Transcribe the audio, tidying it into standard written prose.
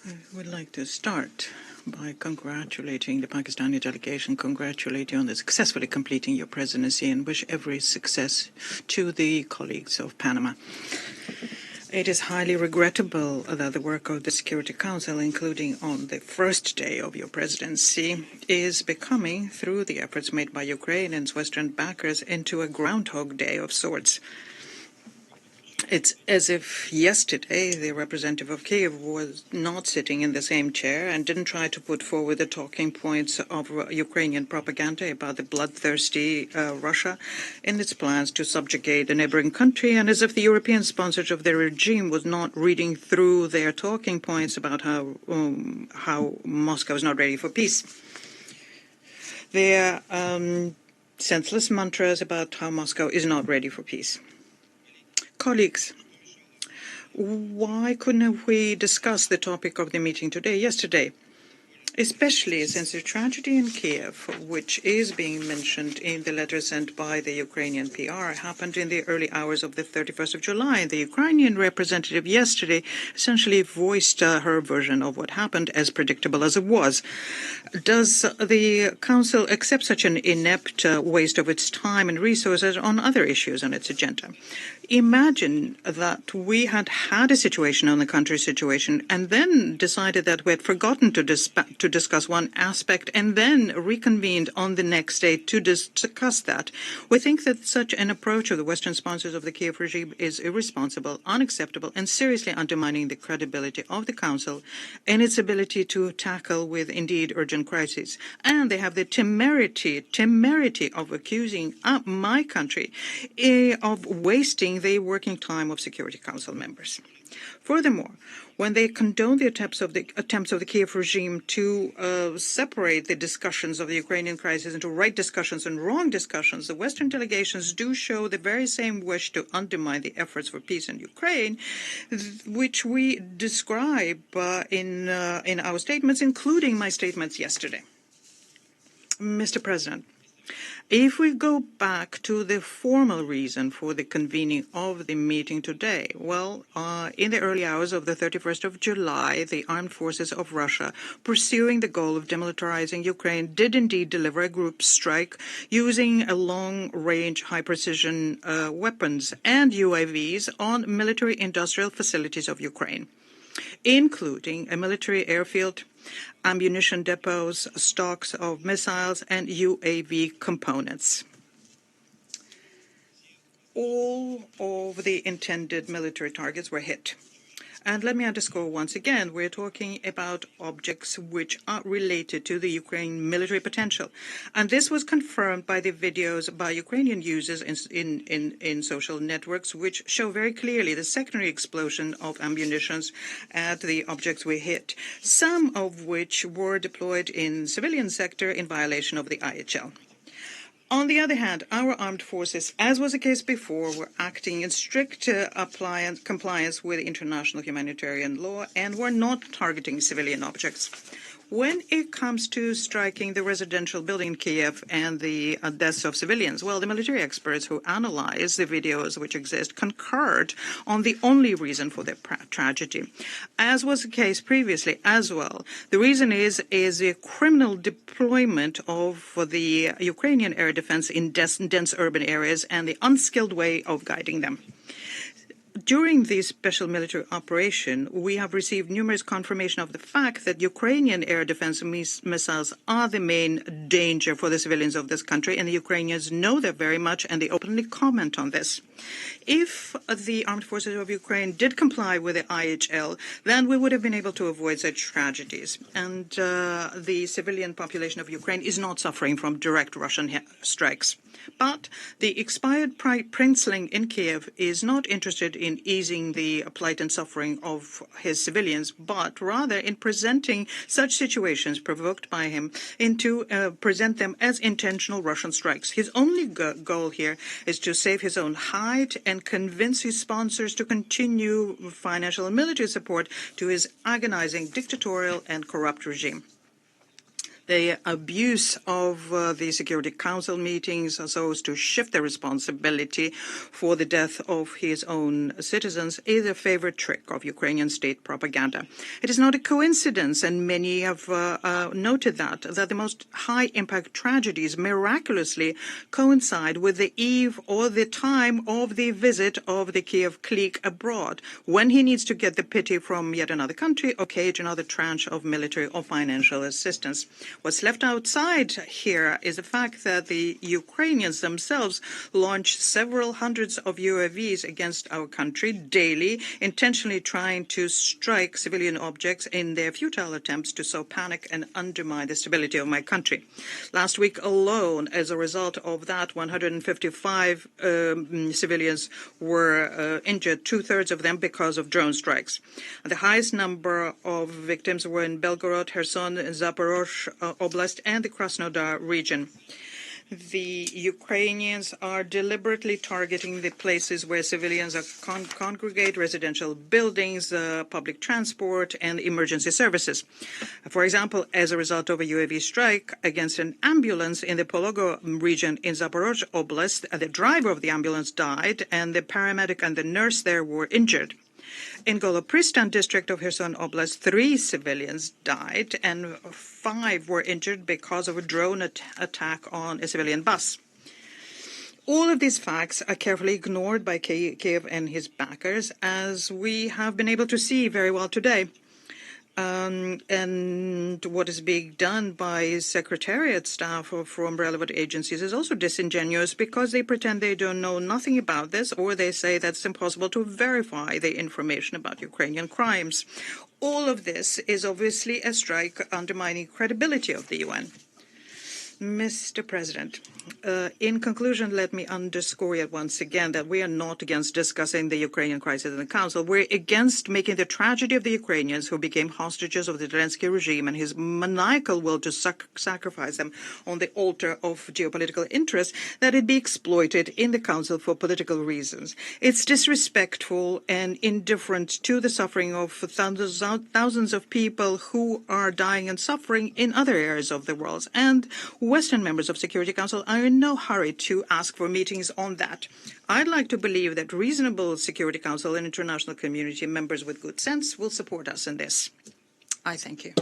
I would like to start by congratulating the Pakistani delegation, congratulate you on successfully completing your presidency, and wish every success to the colleagues of Panama. It is highly regrettable that the work of the Security Council, including on the first day of your presidency, is becoming, through the efforts made by Ukraine and its Western backers, into a Groundhog Day of sorts. It's as if yesterday the representative of Kiev was not sitting in the same chair and didn't try to put forward the talking points of Ukrainian propaganda about the bloodthirsty Russia in its plans to subjugate a neighboring country, and as if the European sponsors of their regime was not reading through their talking points about how Moscow is not ready for peace. Their senseless mantras about how Moscow is not ready for peace. Colleagues, why couldn't we discuss the topic of the meeting yesterday? Especially since the tragedy in Kiev, which is being mentioned in the letter sent by the Ukrainian PR, happened in the early hours of the 31st of July. The Ukrainian representative yesterday essentially voiced her version of what happened, as predictable as it was. Does the Council accept such an inept waste of its time and resources on other issues on its agenda? Imagine that we had had a situation on the country situation and then decided that we had forgotten to discuss one aspect and then reconvened on the next day to discuss that. We think that such an approach of the Western sponsors of the Kiev regime is irresponsible, unacceptable, and seriously undermining the credibility of the Council and its ability to tackle with indeed urgent crises. And they have the temerity of accusing my country of wasting the working time of Security Council members. Furthermore, when they condone the attempts of the Kiev regime to separate the discussions of the Ukrainian crisis into right discussions and wrong discussions, the Western delegations do show the very same wish to undermine the efforts for peace in Ukraine, which we describe in our statements, including my statements yesterday. Mr. President, if we go back to the formal reason for the convening of the meeting today, well, in the early hours of the 31st of July, the armed forces of Russia, pursuing the goal of demilitarizing Ukraine, did indeed deliver a group strike using a long-range, high-precision weapons and UAVs on military-industrial facilities of Ukraine, including a military airfield, ammunition depots, stocks of missiles, and UAV components. All of the intended military targets were hit. And let me underscore once again, we're talking about objects which are related to the Ukraine military potential. And this was confirmed by the videos by Ukrainian users in social networks, which show very clearly the secondary explosion of ammunitions at the objects we hit, some of which were deployed in civilian sector in violation of the IHL. On the other hand, our armed forces, as was the case before, were acting in strict compliance with international humanitarian law and were not targeting civilian objects. When it comes to striking the residential building in Kiev and the deaths of civilians, well, the military experts who analyzed the videos which exist concurred on the only reason for the tragedy, as was the case previously as well. The reason is the criminal deployment of the Ukrainian air defense in dense urban areas and the unskilled way of guiding them. During this special military operation, we have received numerous confirmation of the fact that Ukrainian air defense missiles are the main danger for the civilians of this country, and the Ukrainians know that very much, and they openly comment on this. If the armed forces of Ukraine did comply with the IHL, then we would have been able to avoid such tragedies. And the civilian population of Ukraine is not suffering from direct Russian strikes. But the expired princeling in Kiev is not interested in easing the plight and suffering of his civilians, but rather in presenting such situations provoked by him into present them as intentional Russian strikes. His only goal here is to save his own hide and convince his sponsors to continue financial and military support to his agonizing dictatorial and corrupt regime. The abuse of the Security Council meetings so as to shift the responsibility for the death of his own citizens is a favorite trick of Ukrainian state propaganda. It is not a coincidence, and many have noted that the most high-impact tragedies miraculously coincide with the eve or the time of the visit of the Kiev clique abroad, when he needs to get the pity from yet another country or cage another tranche of military or financial assistance. What's left outside here is the fact that the Ukrainians themselves launch several hundreds of UAVs against our country daily, intentionally trying to strike civilian objects in their futile attempts to sow panic and undermine the stability of my country. Last week alone, as a result of that, 155 civilians were injured, two-thirds of them because of drone strikes. The highest number of victims were in Belgorod, Kherson, Zaporozhye Oblast, and the Krasnodar region. The Ukrainians are deliberately targeting the places where civilians congregate, residential buildings, public transport, and emergency services. For example, as a result of a UAV strike against an ambulance in the Pologo region in Zaporozhye Oblast, the driver of the ambulance died, and the paramedic and the nurse there were injured. In Golopristan district of Kherson Oblast, 3 civilians died and 5 were injured because of a drone attack on a civilian bus. All of these facts are carefully ignored by Kiev and his backers, as we have been able to see very well today. And what is being done by secretariat staff from relevant agencies is also disingenuous, because they pretend they don't know nothing about this, or they say that it's impossible to verify the information about Ukrainian crimes. All of this is obviously a strike undermining credibility of the UN. Mr. President, in conclusion, let me underscore yet once again that we are not against discussing the Ukrainian crisis in the Council. We're against making the tragedy of the Ukrainians who became hostages of the Zelensky regime and his maniacal will to sacrifice them on the altar of geopolitical interest, that it be exploited in the Council for political reasons. It's disrespectful and indifferent to the suffering of thousands of people who are dying and suffering in other areas of the world, and Western members of Security Council are in no hurry to ask for meetings on that. I'd like to believe that reasonable Security Council and international community members with good sense will support us in this. I thank you.